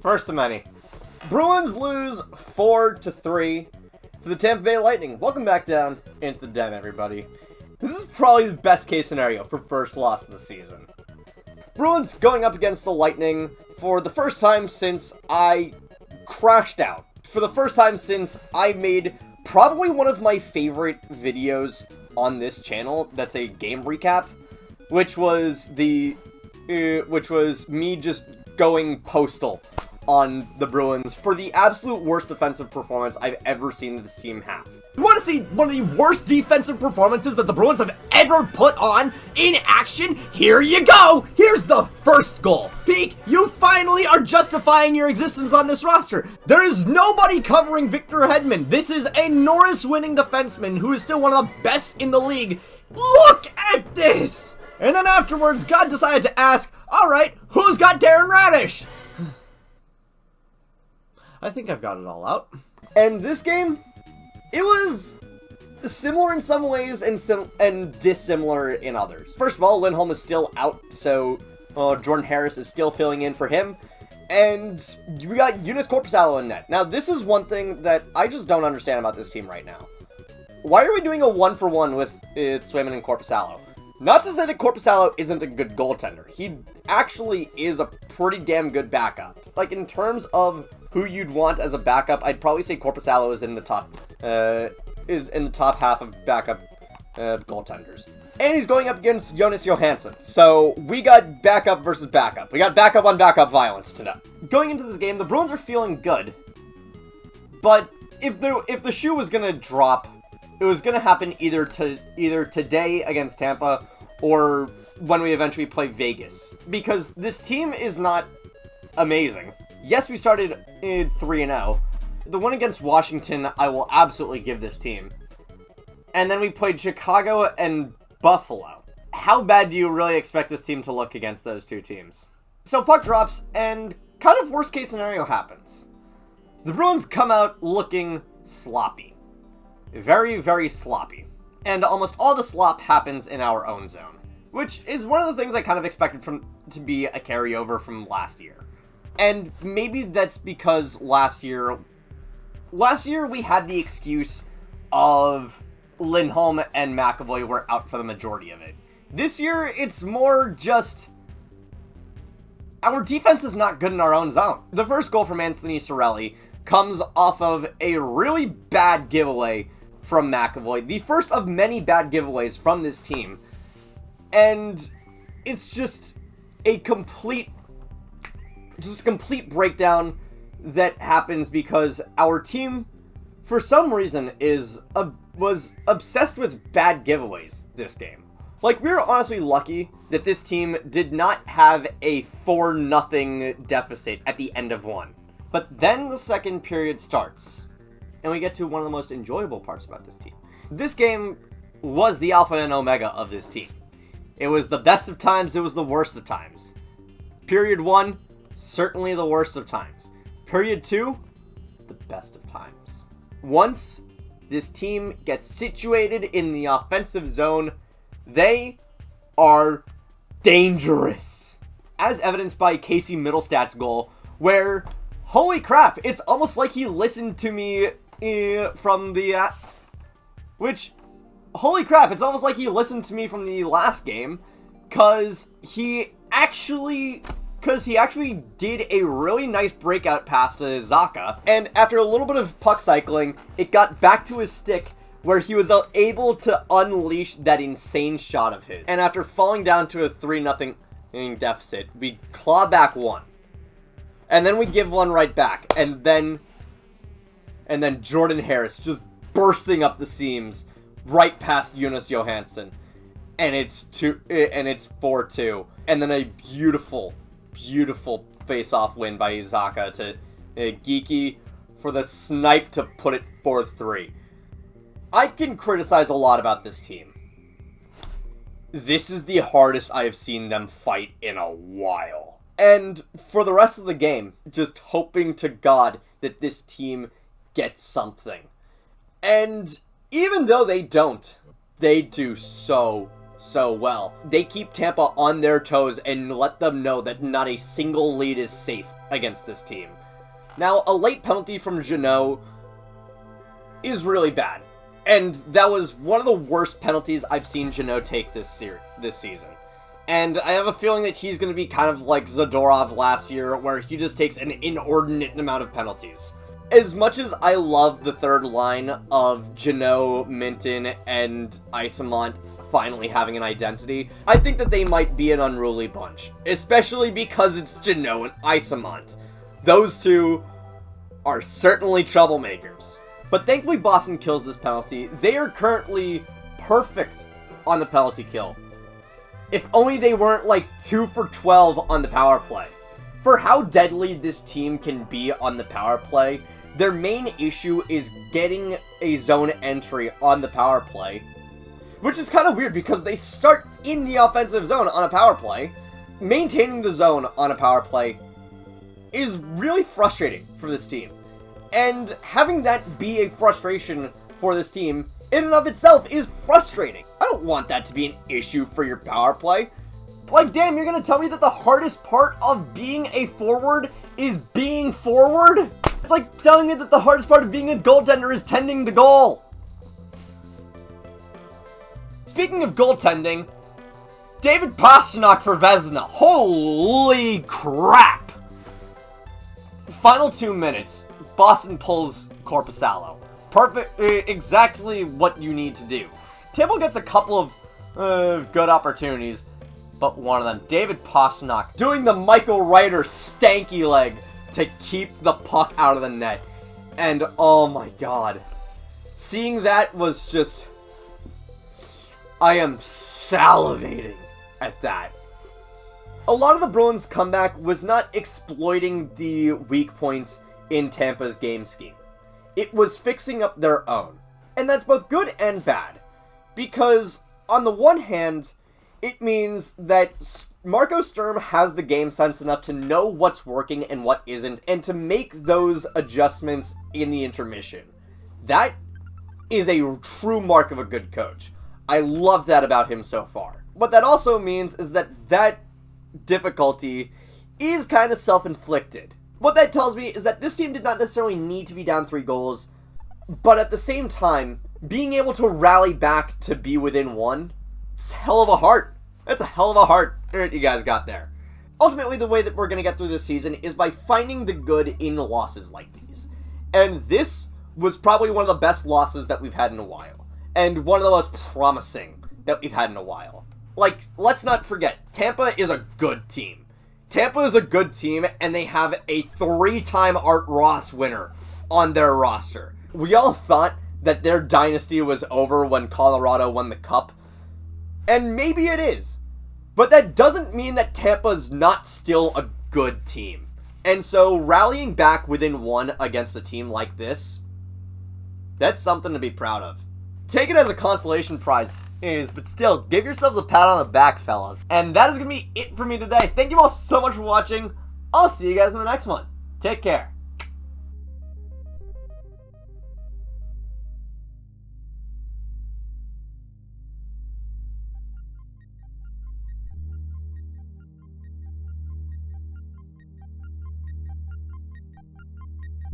First of many. Bruins lose 4-3 to the Tampa Bay Lightning. Welcome back down into the den, everybody. This is probably the best case scenario for first loss of the season. Bruins going up against the Lightning for the first time since I crashed out. For the first time since I made probably one of my favorite videos on this channel that's a game recap, which was me just going postal on the Bruins for the absolute worst defensive performance I've ever seen this team have. You want to see one of the worst defensive performances that the Bruins have ever put on in action? Here you go! Here's the first goal. Peeke, you finally are justifying your existence on this roster. There is nobody covering Viktor Hedman. This is a Norris-winning defenseman who is still one of the best in the league. Look at this! And then afterwards, God decided to ask, alright, who's got Darren Radish? I think I've got it all out. And this game, it was similar in some ways and dissimilar in others. First of all, Lindholm is still out, so Jordan Harris is still filling in for him. And we got Joonas Korpisalo in net. Now, this is one thing that I just don't understand about this team right now. Why are we doing a 1-for-1 with Swayman and Korpisalo? Not to say that Korpisalo isn't a good goaltender. He actually is a pretty damn good backup. Like, in terms of who you'd want as a backup, I'd probably say Korpisalo is in the top half of backup goaltenders. And he's going up against Jonas Johansson. So we got backup versus backup. We got backup on backup violence tonight. Going into this game, the Bruins are feeling good. But if the shoe was gonna drop, it was gonna happen either today against Tampa or when we eventually play Vegas. Because this team is not amazing. Yes, we started 3-0. The win against Washington, I will absolutely give this team. And then we played Chicago and Buffalo. How bad do you really expect this team to look against those two teams? So puck drops, and kind of worst case scenario happens. The Bruins come out looking sloppy. Very, very sloppy. And almost all the slop happens in our own zone, which is one of the things I kind of expected to be a carryover from last year. And maybe that's because last year we had the excuse of Lindholm and McAvoy were out for the majority of it. This year, it's more just our defense is not good in our own zone. The first goal from Anthony Cirelli comes off of a really bad giveaway from McAvoy. The first of many bad giveaways from this team. And it's just a complete breakdown that happens because our team, for some reason, was obsessed with bad giveaways this game. Like, we were honestly lucky that this team did not have a 4-0 deficit at the end of one. But then the second period starts, and we get to one of the most enjoyable parts about this team. This game was the alpha and omega of this team. It was the best of times, it was the worst of times. Period 1, certainly the worst of times. Period 2, the best of times. Once this team gets situated in the offensive zone, they are dangerous. As evidenced by Casey Mittelstadt's goal, where, holy crap, it's almost like he listened to me from the... holy crap, it's almost like he listened to me from the last game, because he actually did a really nice breakout pass to Zacha, and after a little bit of puck cycling, it got back to his stick, where he was able to unleash that insane shot of his. And after falling down to a 3-0 deficit, we claw back one. And then we give one right back, and then Jordan Harris just bursting up the seams right past Joonas Johansson. And it's 4-2. And then a beautiful face-off win by Zacha to Geekie for the snipe to put it 4-3. I can criticize a lot about this team. This is the hardest I have seen them fight in a while. And for the rest of the game, just hoping to God that this team gets something. And even though they don't, they do so well. They keep Tampa on their toes and let them know that not a single lead is safe against this team. Now, a late penalty from Jeannot is really bad. And that was one of the worst penalties I've seen Jeannot take this season. And I have a feeling that he's going to be kind of like Zadorov last year, where he just takes an inordinate amount of penalties. As much as I love the third line of Jeannot, Minten, and Eyssimont finally having an identity, I think that they might be an unruly bunch. Especially because it's Jeannot and Eyssimont. Those two are certainly troublemakers. But thankfully Boston kills this penalty. They are currently perfect on the penalty kill. If only they weren't like 2 for 12 on the power play. For how deadly this team can be on the power play, their main issue is getting a zone entry on the power play. Which is kind of weird because they start in the offensive zone on a power play. Maintaining the zone on a power play is really frustrating for this team. And having that be a frustration for this team in and of itself is frustrating. I don't want that to be an issue for your power play. Like, damn, you're gonna tell me that the hardest part of being a forward is being forward? It's like telling me that the hardest part of being a goaltender is tending the goal. Speaking of goaltending, David Pastrnak for Vezina. Holy crap! Final 2 minutes, Boston pulls Korpisalo. Perfect, exactly what you need to do. Tampa gets a couple of good opportunities, but one of them, David Pastrnak, doing the Michael Ryder stanky leg to keep the puck out of the net. And oh my god. Seeing that was just... I am salivating at that. A lot of the Bruins' comeback was not exploiting the weak points in Tampa's game scheme. It was fixing up their own. And that's both good and bad. Because, on the one hand, it means that Marco Sturm has the game sense enough to know what's working and what isn't, and to make those adjustments in the intermission. That is a true mark of a good coach. I love that about him so far. What that also means is that difficulty is kind of self-inflicted. What that tells me is that this team did not necessarily need to be down 3 goals, but at the same time, being able to rally back to be within 1, it's a hell of a heart. That's a hell of a heart you guys got there. Ultimately, the way that we're going to get through this season is by finding the good in losses like these. And this was probably one of the best losses that we've had in a while. And one of the most promising that we've had in a while. Like, let's not forget, Tampa is a good team. Tampa is a good team, and they have a 3-time Art Ross winner on their roster. We all thought that their dynasty was over when Colorado won the Cup. And maybe it is. But that doesn't mean that Tampa's not still a good team. And so rallying back within 1 against a team like this, that's something to be proud of. Take it as a consolation prize, but still, give yourselves a pat on the back, fellas. And that is going to be it for me today. Thank you all so much for watching. I'll see you guys in the next one. Take care.